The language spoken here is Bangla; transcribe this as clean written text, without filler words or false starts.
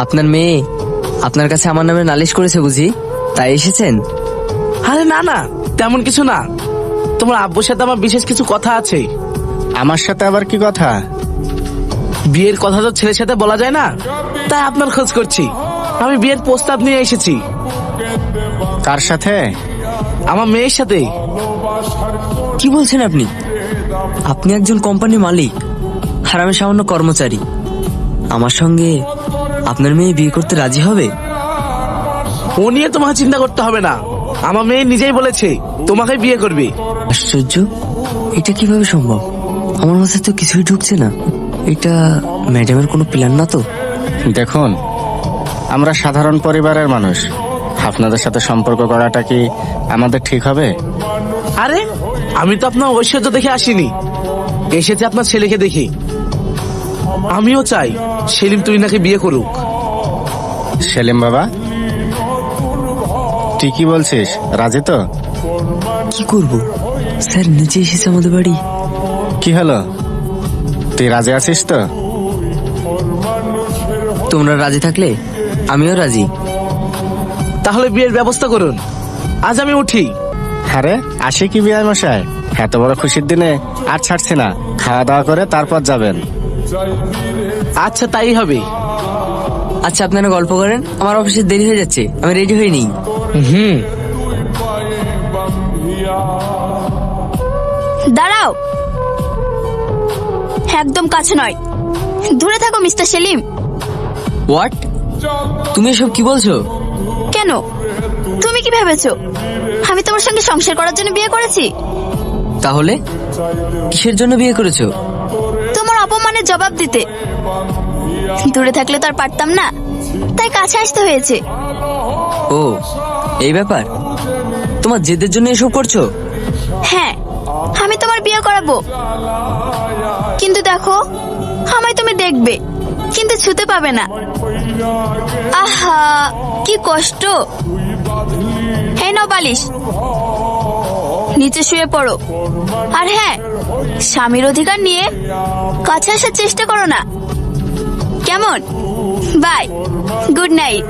আপনার মেয়ে আপনার কাছে আমার নামে নালিশ করেছে বুঝি, তাই এসেছেন? আরে না না, তেমন কিছু না। তোমার আব্বুর সাথে আমার বিশেষ কিছু কথা আছে। আমার সাথে আবার কি কথা? বিয়ের কথা তো ছেলের সাথে বলা যায় না, তাই আপনার খোঁজ করছি। আমি বিয়ের প্রস্তাব নিয়ে এসেছি। কার সাথে? আমার মেয়ের সাথে। কি বলছেন আপনি? আপনি একজন কোম্পানির মালিক আর আমি সামান্য কর্মচারী। আমার সঙ্গে আপনার মেয়ে বিয়ে করতে রাজি হবে? ও নিয়ে তোমাকে চিন্তা করতে হবে না, আমার মেয়ে নিজেই বলেছে তোমাকে বিয়ে করবে। আশ্চর্য, এটা কিভাবে সম্ভব? আমার মাথায় তো কিছুই ঢুকছে না। এটা ম্যাডামের কোনো প্ল্যান না তো? দেখুন, আমরা সাধারণ পরিবারের মানুষ, আপনাদের সাথে সম্পর্ক করাটা কি আমাদের ঠিক হবে? আরে আমি তো আপনার ঐশ্বর্য দেখে আসিনি, এসেছে আপনার ছেলেকে দেখে। আমিও চাই সেলিম তুই নাকি বিয়ে করুক। সেলিম বাবা, তুই কি বলছিস? রাজি তো? কি করব স্যার, নিচে এসেছে আমাদের বাড়ি। কি হলো, তুই রাজি আছিস তো? তোমরা রাজি থাকলে আমিও রাজি। তাহলে বিয়ের ব্যবস্থা করুন, আজ আমি উঠি। আরে আসে কি বিয়ে মশাই, এত বড় খুশির দিনে আর ছাড়ছি না। খাওয়া দাওয়া করে তারপর যাবেন। আচ্ছা তাই হবে। আচ্ছা আপনারা গল্প করেন, আমার অফিসে দেরি হয়ে যাচ্ছে, আমি রেডি হয়ে নিই। হুম। দাঁড়াও, একদম কাছে নয়, দূরে থাকো মিস্টার সেলিম। হোয়াট? তুমি এসব কি বলছো? কেন, তুমি কি ভেবেছো আমি তোমার সঙ্গে সংসার করার জন্য বিয়ে করেছি? তাহলে কিসের জন্য বিয়ে করেছো? তোমার অপমানের জবাব দিতে। দূরে থাকলে তো আর পারতাম না, তাই কাছে আসতে হয়েছে। ও এই ব্যাপার, তোমার জেদের জন্য এসব করছো? হ্যাঁ, আমি তোমার বিয়ে করাবো, কিন্তু দেখো আমায় তুমি দেখবে কিন্তু ছুতে পাবে না। আহা কি কষ্ট। এই নাও বালিশ, নিচে শুয়ে পড়ো। আর হ্যাঁ, স্বামীর অধিকার নিয়ে কাছে আসার চেষ্টা করো না, কেমন? Bye, good night.